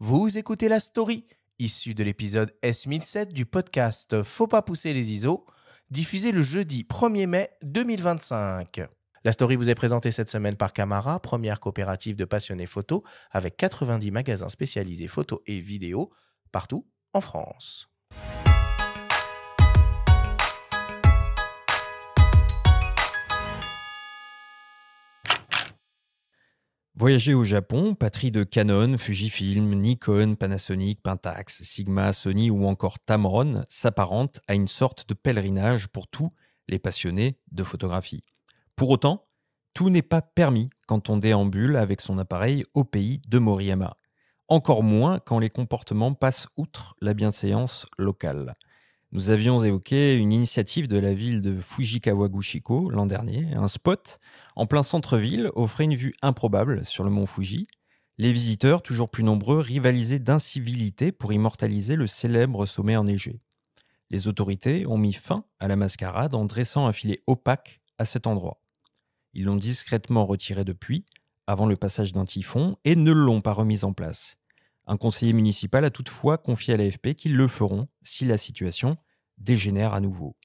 Vous écoutez La Story, issue de l'épisode S1007 du podcast Faut pas pousser les ISO, diffusé le jeudi 1er mai 2025. La Story vous est présentée cette semaine par Camara, première coopérative de passionnés photo, avec 90 magasins spécialisés photos et vidéos partout en France. Voyager au Japon, patrie de Canon, Fujifilm, Nikon, Panasonic, Pentax, Sigma, Sony ou encore Tamron, s'apparente à une sorte de pèlerinage pour tous les passionnés de photographie. Pour autant, tout n'est pas permis quand on déambule avec son appareil au pays de Moriyama. Encore moins quand les comportements passent outre la bienséance locale. Nous avions évoqué une initiative de la ville de Fujikawaguchiko l'an dernier. Un spot en plein centre-ville offrait une vue improbable sur le mont Fuji. Les visiteurs, toujours plus nombreux, rivalisaient d'incivilité pour immortaliser le célèbre sommet enneigé. Les autorités ont mis fin à la mascarade en dressant un filet opaque à cet endroit. Ils l'ont discrètement retiré depuis, avant le passage d'un typhon, et ne l'ont pas remis en place. Un conseiller municipal a toutefois confié à l'AFP qu'ils le feront si la situation dégénère à nouveau.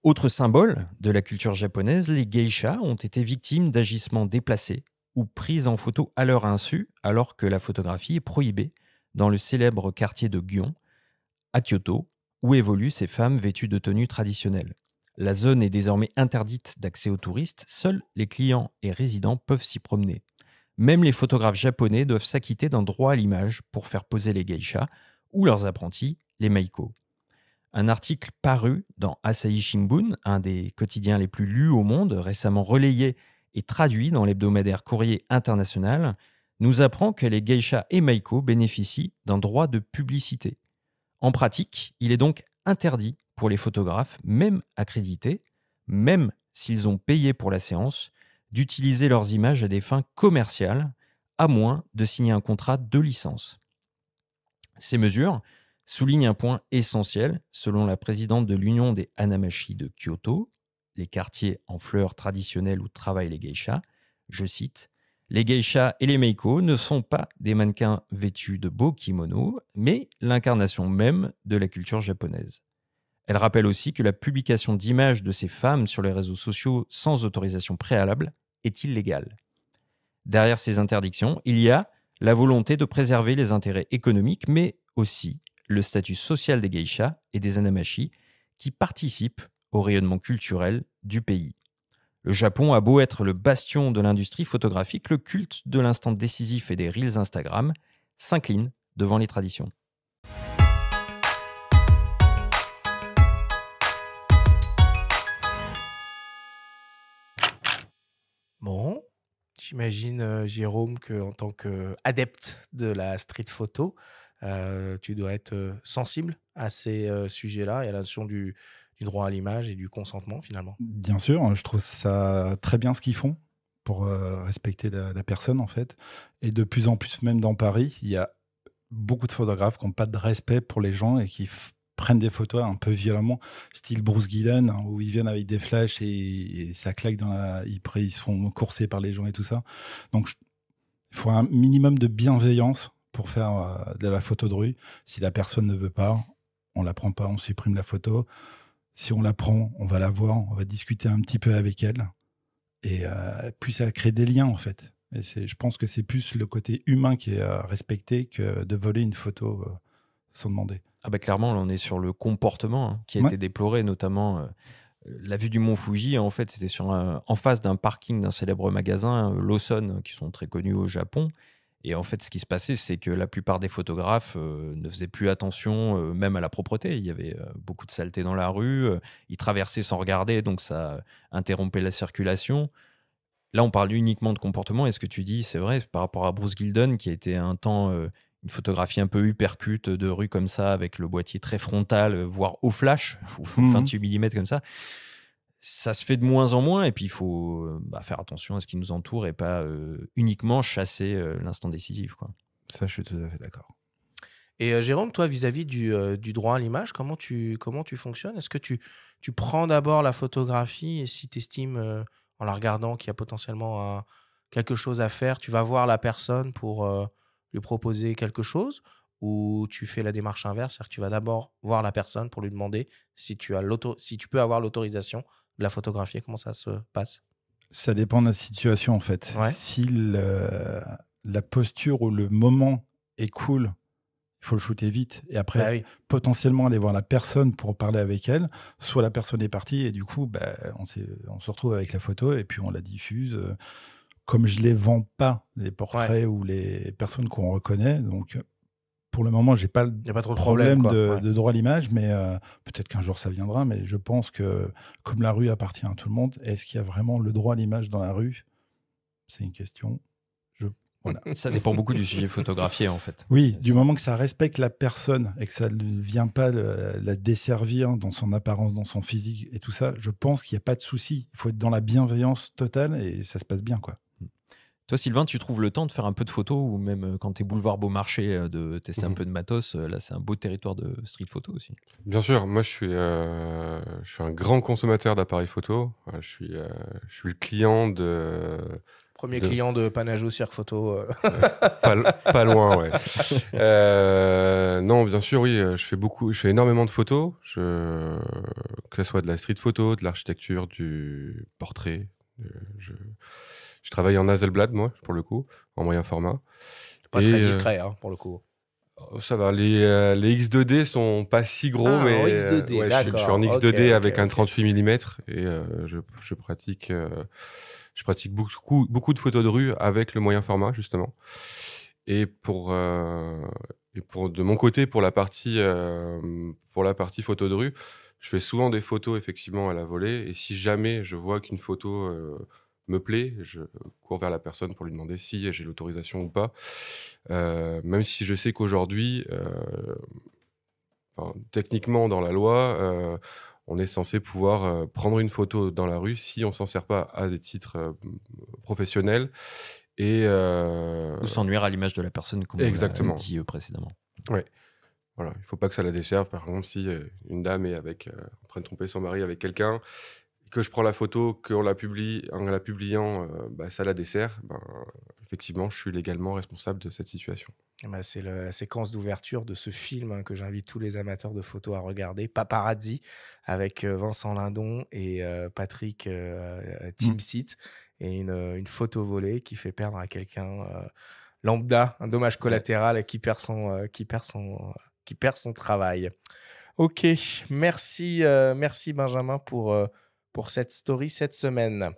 Autre symbole de la culture japonaise, les geishas ont été victimes d'agissements déplacés ou prises en photo à leur insu alors que la photographie est prohibée dans le célèbre quartier de Gion, à Kyoto, où évoluent ces femmes vêtues de tenues traditionnelles. La zone est désormais interdite d'accès aux touristes, seuls les clients et résidents peuvent s'y promener. Même les photographes japonais doivent s'acquitter d'un droit à l'image pour faire poser les geishas ou leurs apprentis, les maiko. Un article paru dans Asahi Shimbun, un des quotidiens les plus lus au monde, récemment relayé et traduit dans l'hebdomadaire Courrier International, nous apprend que les geishas et maiko bénéficient d'un droit de publicité. En pratique, il est donc interdit pour les photographes, même accrédités, même s'ils ont payé pour la séance, d'utiliser leurs images à des fins commerciales, à moins de signer un contrat de licence. Ces mesures soulignent un point essentiel, selon la présidente de l'Union des Hanamachi de Kyoto, les quartiers en fleurs traditionnelles où travaillent les geishas. Je cite, « Les geishas et les meiko ne sont pas des mannequins vêtus de beaux kimonos, mais l'incarnation même de la culture japonaise. » Elle rappelle aussi que la publication d'images de ces femmes sur les réseaux sociaux sans autorisation préalable est illégale. Derrière ces interdictions, il y a la volonté de préserver les intérêts économiques, mais aussi le statut social des geishas et des hanamachi qui participent au rayonnement culturel du pays. Le Japon a beau être le bastion de l'industrie photographique, le culte de l'instant décisif et des reels Instagram s'incline devant les traditions. Bon, j'imagine, Jérôme, qu'en tant qu'adepte de la street photo, tu dois être sensible à ces sujets-là et à la notion du droit à l'image et du consentement finalement. Bien sûr, je trouve ça très bien ce qu'ils font pour respecter la personne en fait. Et de plus en plus, même dans Paris, il y a beaucoup de photographes qui n'ont pas de respect pour les gens et qui prennent des photos un peu violemment, style Bruce Gillen, hein, où ils viennent avec des flashs et ça claque ils se font courser par les gens et tout ça. Donc, il faut un minimum de bienveillance pour faire de la photo de rue. Si la personne ne veut pas, on la prend pas, on supprime la photo. Si on la prend, on va la voir, on va discuter un petit peu avec elle. Et puis ça crée des liens en fait. Et je pense que c'est plus le côté humain qui est respecté que de voler une photo sans demander. Ah bah clairement, là, on est sur le comportement qui a été déploré, notamment la vue du mont Fuji. En fait, c'était en face d'un parking d'un célèbre magasin, Lawson, qui sont très connus au Japon. Et en fait, ce qui se passait, c'est que la plupart des photographes ne faisaient plus attention même à la propreté. Il y avait beaucoup de saleté dans la rue. Ils traversaient sans regarder, donc ça interrompait la circulation. Là, on parle uniquement de comportement. Et ce que tu dis, c'est vrai, par rapport à Bruce Gilden, qui a été un temps une photographie un peu hypercute de rue comme ça, avec le boîtier très frontal, voire au flash, ou 28 mm comme ça. Ça se fait de moins en moins, et puis il faut faire attention à ce qui nous entoure et pas uniquement chasser l'instant décisif, quoi. Ça, je suis tout à fait d'accord. Et Jérôme, toi, vis-à-vis du droit à l'image, comment tu fonctionnes? Est-ce que tu prends d'abord la photographie et si tu estimes, en la regardant, qu'il y a potentiellement quelque chose à faire, tu vas voir la personne pour lui proposer quelque chose ou tu fais la démarche inverse, c'est-à-dire que tu vas d'abord voir la personne pour lui demander si tu peux avoir l'autorisation de la photographier? Comment ça se passe? Ça dépend de la situation, en fait. Ouais. Si la posture ou le moment est cool, il faut le shooter vite. Et après, Bah oui. potentiellement aller voir la personne pour parler avec elle. Soit la personne est partie et du coup, on se retrouve avec la photo et puis on la diffuse. Comme je les vends pas, les portraits ou les personnes qu'on reconnaît, donc pour le moment, j'ai pas le Il n'y a pas trop de problème quoi. Ouais. de droit à l'image, mais peut-être qu'un jour ça viendra. Mais je pense que comme la rue appartient à tout le monde, est-ce qu'il y a vraiment le droit à l'image dans la rue? C'est une question. Voilà. Ça dépend beaucoup du sujet photographié, en fait. Oui, C'est du ça. moment que ça respecte la personne et que ça ne vient pas la desservir dans son apparence, dans son physique et tout ça, je pense qu'il n'y a pas de souci. Il faut être dans la bienveillance totale et ça se passe bien, quoi. Toi, Sylvain, tu trouves le temps de faire un peu de photos ou même quand tu es boulevard Beaumarchais, de tester un peu de matos? Là, c'est un beau territoire de street photo aussi. Bien sûr, moi je suis un grand consommateur d'appareils photo. Je suis le client Premier de client de Panajo Cirque Photo. pas loin, ouais. Non, bien sûr, oui, je fais énormément de photos, que ce soit de la street photo, de l'architecture, du portrait. Je travaille en Hasselblad, moi, pour le coup, en moyen format. Pas très discret, pour le coup. Ça va, les X2D sont pas si gros, Ah, mais en X2D, ouais, je suis d'accord. en X2D Ok, avec un ok. 38 mm et je pratique beaucoup de photos de rue avec le moyen format, justement. Et de mon côté, pour la partie photo de rue, je fais souvent des photos effectivement à la volée. Et si jamais je vois qu'une photo me plaît, je cours vers la personne pour lui demander si j'ai l'autorisation ou pas. Même si je sais qu'aujourd'hui, techniquement dans la loi, on est censé pouvoir prendre une photo dans la rue si on s'en sert pas à des titres professionnels. Et Ou sans nuire à l'image de la personne, comme on l'a exactement. dit précédemment. Ouais. Voilà, il faut pas que ça la desserve. Par exemple, si une dame est en train de tromper son mari avec quelqu'un, que je prends la photo, qu'on la publie, en la publiant, ça la dessert, effectivement, je suis légalement responsable de cette situation. C'est la séquence d'ouverture de ce film que j'invite tous les amateurs de photos à regarder, Paparazzi, avec Vincent Lindon et Patrick Timsit, et une photo volée qui fait perdre à quelqu'un lambda, un dommage collatéral qui perd son travail. Ok, merci Benjamin pour cette story cette semaine.